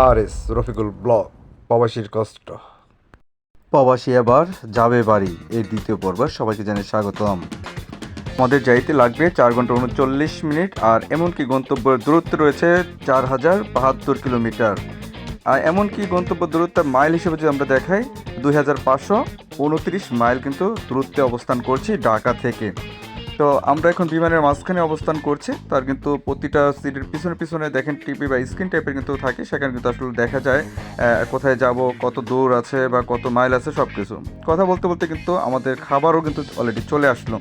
আর S Rafiqul blog প্রবাসীর কষ্ট। প্রবাসী এবার যাবে বাড়ি এর দ্বিতীয় পর্ব সবাইকে জানাই স্বাগতম। আমাদের যাইতে লাগবে 4 ঘন্টা 39 মিনিট, আর এমনকি গন্তব্যের দূরত্ব রয়েছে 4072 কিলোমিটার। আর এমনকি গন্তব্য দূরত্ব মাইল হিসেবে যদি আমরা দেখাই 2529 মাইল কিন্তু দূরত্বে অবস্থান করছি ঢাকা থেকে। তো আমরা এখন বিমানের মাঝখানে অবস্থান করছি, তার কিন্তু প্রতিটা সিটের পিছনে পিছনে দেখেন টিভি বা স্ক্রিন টাইপের কিন্তু থাকে, সেখানে কিন্তু আসলে দেখা যায় কোথায় যাব, কত দূর আছে বা কত মাইল আছে সব কিছু। কথা বলতে বলতে কিন্তু আমাদের খাবারও কিন্তু অলরেডি চলে আসলো।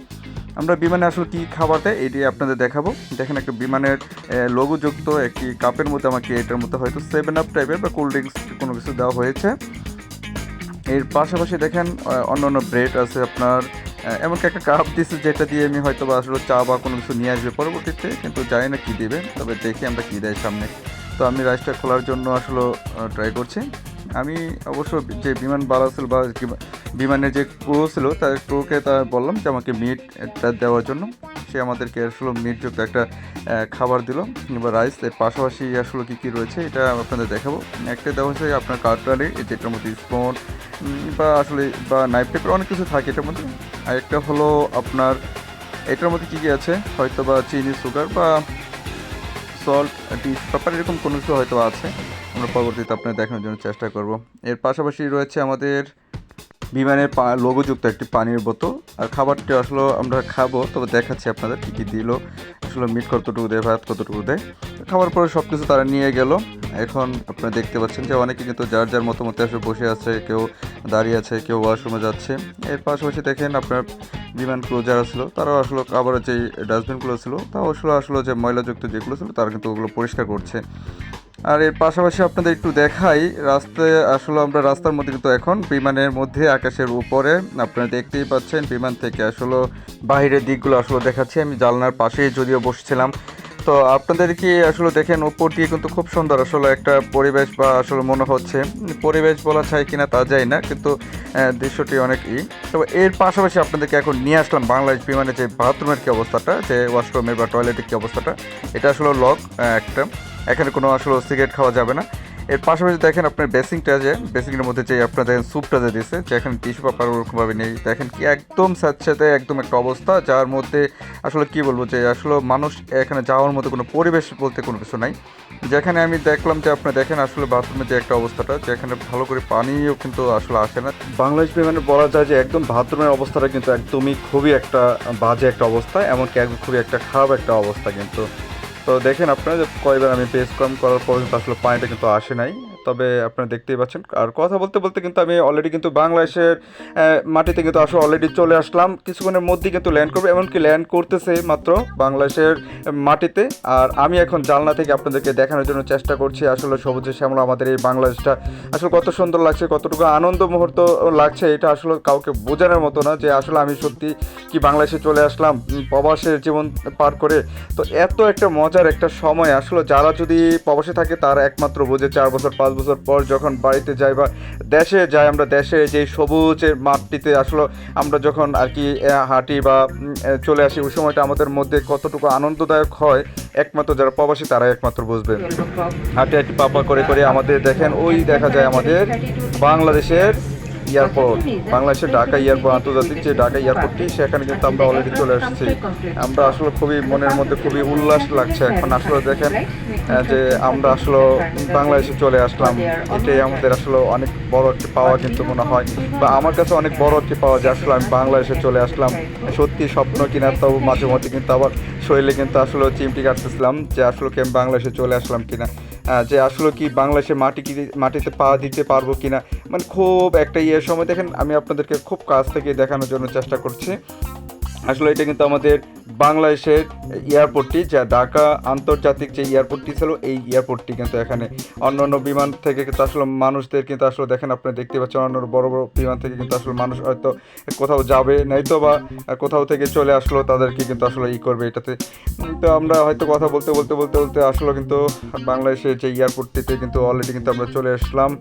আমরা বিমানে আসলে কী খাবার দেয় এটি আপনাদের দেখাবো। দেখেন একটা বিমানের লঘুযুক্ত একটি কাপের মধ্যে আমাকে এটার মধ্যে হয়তো 7 আপ টাইপের বা কোল্ড ড্রিঙ্কস কোনো কিছু দেওয়া হয়েছে। এর পাশাপাশি দেখেন অন্য অন্য ব্রেড আছে আপনার, এমনকি একটা কাপ দিচ্ছে যেটা দিয়ে আমি হয়তো বা আসলে চা বা কোনো কিছু নিয়ে আসবে পরবর্তীতে, কিন্তু জানি না কী দেবে, তবে দেখি আমরা কী দেয় সামনে। তো আমি রাইসটা খোলার জন্য আসলে ট্রাই করছি। আমি অবশ্য যে বিমান বালা ছিল বা বিমানের যে ক্রু ছিল তার ক্রুকে বললাম যে আমাকে মিটটা দেওয়ার জন্য। সে আমাদেরকে আসলে মিটযুক্ত একটা খাবার দিল বা রাইস। এর পাশাপাশি আসলে কী কী রয়েছে এটা আপনাদের দেখাবো। একটা দেওয়া হচ্ছে আপনার কাটলারি, যেটার মধ্যে স্পুন বা আসলে বা নাইফ টাইপের অনেক কিছু থাকে এটার মধ্যে। আর একটা হলো আপনার এটার মধ্যে কী কী আছে, হয়তো বা চিনি, সুগার বা সল্ট, টিস্যু পেপার, এরকম কোনো কিছু হয়তো আছে। আমরা পরবর্তীতে আপনার দেখানোর জন্য চেষ্টা করব। এর পাশাপাশি রয়েছে আমাদের বিমানের লোগোযুক্ত একটি পানির বোতল। আর খাবারটি আসলে আমরা খাবো, তবে দেখাচ্ছি আপনাদের কী কী দিল, আসলে মিট কতটুকু দেয়, ভাত কতটুকু দেয়। খাবার পরে সব কিছু তারা নিয়ে গেল। এখন আপনারা দেখতে পাচ্ছেন যে অনেকে কিন্তু যার যার মতো মতো আসলে বসে আছে, কেউ দাঁড়িয়ে আছে, কেউ ওয়াশরুমে যাচ্ছে। এর পাশাপাশি দেখেন আপনার বিমান ক্রু যারা ছিল তারাও আসলে খাবারের যে ডাস্টবিনগুলো ছিল তাও আসলে যে ময়লাযুক্ত যেগুলো ছিল তারা কিন্তু ওগুলো পরিষ্কার করছে। আর এর পাশাপাশি আপনাদের একটু দেখাই, রাস্তায় আসলে আমরা রাস্তার মধ্যে কিন্তু এখন বিমানের মধ্যে আকাশের উপরে আপনারা দেখতেই পাচ্ছেন। বিমান থেকে আসলে বাইরের দিকগুলো আসলে দেখাচ্ছি, আমি জানলার পাশেই যদিও বসছিলাম। তো আপনাদের কি আসলে দেখেন উপর দিয়ে কিন্তু খুব সুন্দর আসলে একটা পরিবেশ, বা আসলে মনে হচ্ছে পরিবেশ বলা চাই কিনা তা যায় না, কিন্তু দৃশ্যটি অনেক তবে এর পাশাপাশি আপনাদেরকে এখন নিয়ে আসলাম বাংলাদেশ বিমানের যে বাথরুমের কী অবস্থাটা, যে ওয়াশরুমের বা টয়লেটের কী অবস্থাটা। এটা আসলে লক একটা, এখানে কোনো আসলে সিগারেট খাওয়া যাবে না। এর পাশাপাশি দেখেন আপনার বেসিংটা, যে বেসিংয়ের মধ্যে যে আপনার দেখেন স্যুপটা যে দিচ্ছে, যে এখানে টিস্যু পেপার ওরকমভাবে নেই। দেখেন কি একদম স্যাঁতস্যাঁতে একদম একটা অবস্থা, যার মধ্যে আসলে কি বলবো যে আসলে মানুষ এখানে যাওয়ার মতো কোনো পরিবেশ বলতে কোনো কিছু নাই। যেখানে আমি দেখলাম যে আপনার দেখেন আসলে বাথরুমের যে একটা অবস্থাটা, যেখানে ভালো করে পানিও কিন্তু আসলে আসে না। বাংলাদেশ বিমানে বলা যায় যে একদম বাথরুমের অবস্থাটা কিন্তু একদমই খুবই একটা বাজে একটা অবস্থা, এমনকি একদম খুবই একটা খারাপ একটা অবস্থা কিন্তু। তো দেখেন আপনারা যে কয়বার আমি পেস কম করার পর কিন্তু আসলে পানিটা কিন্তু আসে নাই, তবে আপনারা দেখতেই পাচ্ছেন। আর কথা বলতে বলতে কিন্তু আমি অলরেডি কিন্তু বাংলাদেশের মাটিতে কিন্তু আসলে অলরেডি চলে আসলাম। কিছুক্ষণের মধ্যেই কিন্তু ল্যান্ড করবে, এমনকি ল্যান্ড করতেছে মাত্র বাংলাদেশের মাটিতে। আর আমি এখন জানলা থেকে আপনাদেরকে দেখানোর জন্য চেষ্টা করছি আসলে সবুজে শ্যামলা আমাদের এই বাংলাদেশটা আসলে কত সুন্দর লাগছে, কতটুকু আনন্দ মুহূর্ত লাগছে, এটা আসলে কাউকে বোঝানোর মতো না যে আসলে আমি সত্যি কি বাংলাদেশে চলে আসলাম প্রবাসের জীবন পার করে। তো এত একটা মজার একটা সময় আসলে যারা যদি প্রবাসে থাকে তারা একমাত্র বোঝে 4 বছর 5 বছর পর যখন বাড়িতে যাই বা দেশে যাই, আমরা দেশে যে সবুজের মাঠটিতে আসলে আমরা যখন আর কি হাঁটি বা চলে আসি, ওই সময়টা আমাদের মধ্যে কতটুকু আনন্দদায়ক হয় একমাত্র যারা প্রবাসী তারাই একমাত্র বুঝবে। হাঁটি হাঁটি পাপা করে করে আমাদের দেখেন ওই দেখা যায় আমাদের বাংলাদেশের এয়ারপোর্ট, বাংলাদেশের ঢাকা এয়ারপোর্ট, আন্তর্জাতিক যে ঢাকা এয়ারপোর্টটি, সেখানে কিন্তু আমরা অলরেডি চলে আসছি। আমরা আসলে খুবই মনের মধ্যে খুবই উল্লাস লাগছে এখন আসলে দেখেন যে আমরা আসলে বাংলাদেশে চলে আসলাম। এটাই আমাদের আসলে অনেক বড় একটি পাওয়া কিন্তু মনে হয়, বা আমার কাছে অনেক বড় একটি পাওয়া যে আসলে আমি বাংলাদেশে চলে আসলাম। সত্যি স্বপ্ন কিনা, তাও মাঝে মধ্যে কিন্তু আবার শরীরে কিন্তু আসলে চিমটি কাটতেছিলাম যে আসলে কি আমি বাংলাদেশে চলে আসলাম কিনা, যে আসলে কি বাংলাদেশের মাটিতে পা দিতে পারবো কিনা। মানে খুব একটা সময় দেখেন আমি আপনাদেরকে খুব কাছ থেকে দেখানোর জন্য চেষ্টা করছি। আসলে এটা কিন্তু আমাদের বাংলাদেশের এয়ারপোর্টটি, যা ঢাকা আন্তর্জাতিক যে এয়ারপোর্টটি ছিল, এই এয়ারপোর্টটি কিন্তু এখানে অন্য অন্য বিমান থেকে কিন্তু আসলে মানুষদের কিন্তু আসলে দেখেন আপনারা দেখতে পাচ্ছেন অন্য বড় বড় বিমান থেকে কিন্তু আসলে মানুষ হয়তো কোথাও যাবে নয়তো বা কোথাও থেকে চলে আসলো, তাদেরকে কিন্তু আসলে করবে এটাতে। তো আমরা হয়তো কথা বলতে বলতে বলতে বলতে আসলে কিন্তু বাংলাদেশের যে এয়ারপোর্টটিতে কিন্তু অলরেডি কিন্তু আমরা চলে আসলাম।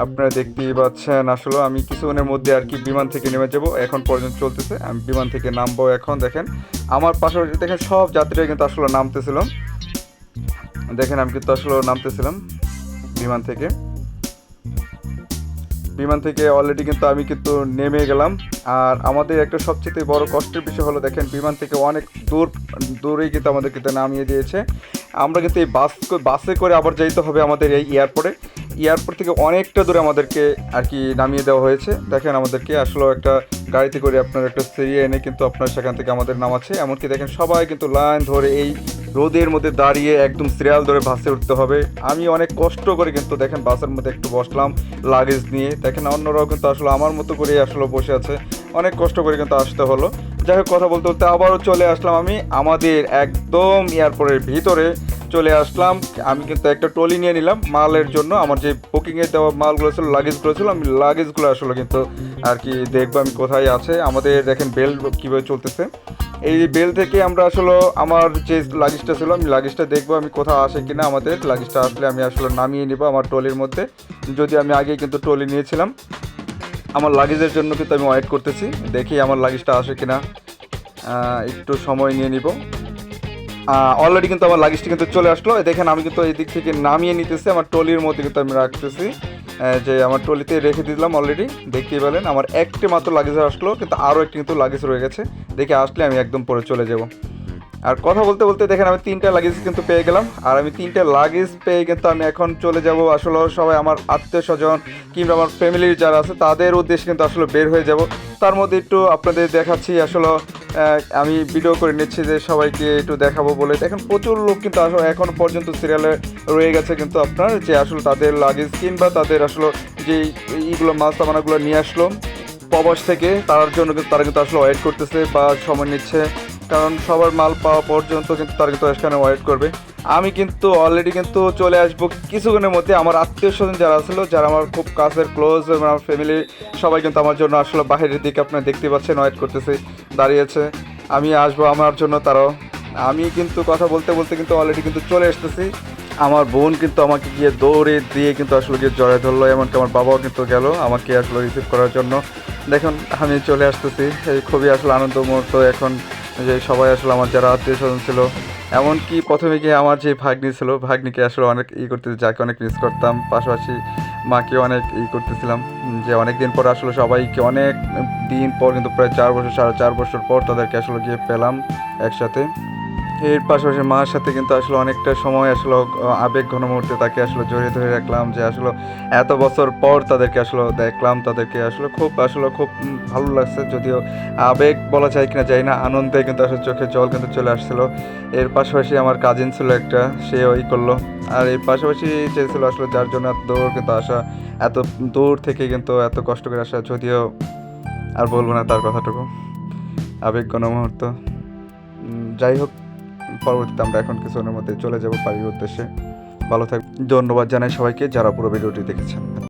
আপনারা দেখতেই পাচ্ছেন আসলে আমি কিছুক্ষণের মধ্যে আর কি বিমান থেকে নেমে যাব, এখন পর্যন্ত চলতেছে। আমি বিমান থেকে নামবো এখন। দেখেন আমার পাশাপাশি দেখেন সব যাত্রীরা কিন্তু আসলে নামতেছিলাম, দেখেন আমি কিন্তু আসলে নামতেছিলাম। বিমান থেকে অলরেডি কিন্তু আমি কিন্তু নেমে গেলাম। আর আমাদের একটা সবচেয়ে বড় কষ্টের বিষয় হলো, দেখেন বিমান থেকে অনেক দূরেই কিন্তু আমাদের কিন্তু নামিয়ে দিয়েছে। আমরা কিন্তু এই বাসে করে আবার যাইতে হবে আমাদের এই এয়ারপোর্ট থেকে অনেকটা দূরে আমাদেরকে আর কি নামিয়ে দেওয়া হয়েছে। দেখেন আমাদেরকে আসলে একটা গাড়িতে করে আপনার একটা সিরিয়া এনে কিন্তু আপনার সেখান থেকে আমাদের নামাচ্ছে। এমনকি দেখেন সবাই কিন্তু লাইন ধরে এই রোদের মধ্যে দাঁড়িয়ে একদম সিরিয়াল ধরে বাসে উঠতে হবে। আমি অনেক কষ্ট করে কিন্তু দেখেন বাসের মধ্যে একটু বসলাম লাগেজ নিয়ে। দেখেন অন্যরাও কিন্তু আসলে আমার মতো করে আসলে বসে আছে, অনেক কষ্ট করে কিন্তু আসতে হলো। যাই হোক, কথা বলতে বলতে আবারও চলে আসলাম আমি আমাদের একদম এয়ারপোর্টের ভিতরে চলে আসলাম। আমি কিন্তু একটা ট্রলি নিয়ে নিলাম মালের জন্য। আমার যে বুকিংয়ে দেওয়া মালগুলো ছিল, লাগেজগুলো ছিল, আমি লাগেজগুলো আসলে কিন্তু আর কি দেখবো আমি কোথায় আছে। আমাদের দেখেন বেল কীভাবে চলতেছে। এই বেল থেকে আমরা আসলে আমার যে লাগেজটা ছিল, আমি লাগেজটা দেখবো আমি কোথাও আসে কিনা। আমাদের লাগেজটা আসলে আমি আসলে নামিয়ে নিব আমার ট্রলির মধ্যে। যদি আমি আগে কিন্তু ট্রলি নিয়েছিলাম, আমার লাগেজের জন্য কিন্তু আমি ওয়েট করতেছি, দেখি আমার লাগেজটা আসে কিনা। একটু সময় নিয়ে নিব। অলরেডি কিন্তু আমার লাগেজটি কিন্তু চলে আসলো। দেখেন আমি কিন্তু এই দিক থেকে নামিয়ে নিতেছি, আমার ট্রলির মধ্যে কিন্তু আমি রাখতেছি। যে আমার ট্রলিতে রেখে দিলাম অলরেডি, দেখতেই পেলেন আমার একটি মাত্র লাগেজ আসলো, কিন্তু আরও একটি কিন্তু লাগেজ রয়ে গেছে। দেখে আসলে আমি একদম পরে চলে যাব। আর কথা বলতে বলতে দেখেন আমি 3টা লাগেজ কিন্তু পেয়ে গেলাম। আর আমি 3টা লাগেজ পেয়ে কিন্তু আমি এখন চলে যাব আসলে সবাই আমার আত্মীয় স্বজন কিংবা আমার ফ্যামিলির যারা আছে তাদের উদ্দেশ্যে কিন্তু আসলে বের হয়ে যাব। তার মধ্যে একটু আপনাদের দেখাচ্ছি আসলে আমি ভিডিও করে নিচ্ছি যে সবাইকে একটু দেখাবো বলে। দেখেন প্রচুর লোক কিন্তু আসলে এখন পর্যন্ত সিরিয়ালে রয়ে গেছে কিন্তু আপনার যে আসলে তাদের লাগেজ কিংবা তাদের আসলে যে এইগুলো মাছ সামানাগুলো নিয়ে আসলো প্রবাস থেকে, তার জন্য কিন্তু তারা কিন্তু আসলে ওয়েট করতেছে বা সময় নিচ্ছে। কারণ সবার মাল পাওয়া পর্যন্ত কিন্তু তারা কিন্তু এখানে ওয়েট করবে। আমি কিন্তু অলরেডি কিন্তু চলে আসবো কিছুক্ষণের মধ্যে। আমার আত্মীয় স্বজন যারা ছিল, যারা আমার খুব কাছের ক্লোজ এবং আমার ফ্যামিলি, সবাই কিন্তু আমার জন্য আসলে বাইরের দিকে আপনারা দেখতে পাচ্ছেন ওয়েট করতেছে, দাঁড়িয়েছে। আমি আসবো আমার জন্য, তারাও। আমি কিন্তু কথা বলতে বলতে কিন্তু অলরেডি কিন্তু চলে আসতেছি। আমার বোন কিন্তু আমাকে গিয়ে দৌড়ে দিয়ে কিন্তু আসলে গিয়ে জড়ায় ধরলো, এমনকি আমার বাবাও কিন্তু গেল আমাকে আসলে রিসিভ করার জন্য। দেখুন আমি চলে আসতেছি, এই খুবই আসলে আনন্দ মুহূর্ত এখন, যে সবাই আসলে আমার যারা আত্মীয় স্বজন ছিল, এমনকি প্রথমে গিয়ে আমার যে ভাগ্নি ছিল, ভাগ্নিকে আসলে অনেক করতেছি, যাকে অনেক মিস করতাম। পাশাপাশি মাকে অনেক করতেছিলাম, যে অনেক দিন পর আসলে সবাইকে অনেক দিন পর কিন্তু প্রায় 4 বছর 4.5 বছর পর তাদেরকে আসলে গিয়ে পেলাম একসাথে। এর পাশাপাশি মার সাথে কিন্তু আসলে অনেকটা সময় আসলে আবেগ ঘন মুহূর্তে তাকে আসলে জড়িয়ে ধরে রাখলাম, যে আসলে এত বছর পর তাদেরকে আসলে দেখলাম। তাদেরকে আসলে খুব ভালো লাগছে, যদিও আবেগ বলা যায় কিনা যায় না, আনন্দে কিন্তু আসলে চোখে জল কিন্তু চলে আসছিল। এর পাশাপাশি আমার কাজিন ছিল একটা, সে ওই করলো। আর এর পাশাপাশি চেয়েছিল আসলে যার জন্য এত দূর কিন্তু আসা, এত দূর থেকে কিন্তু এত কষ্ট করে আসা, যদিও আর বলবো না তার কথাটুকু, আবেগ ঘন মুহূর্ত। যাই হোক, পরবর্তীতে আমরা এখন কিছুক্ষণের মধ্যে চলে যাব বাড়ির উদ্দেশ্যে। ভালো থাকবেন। ধন্যবাদ জানাই সবাইকে যারা পুরো ভিডিওটি দেখেছেন।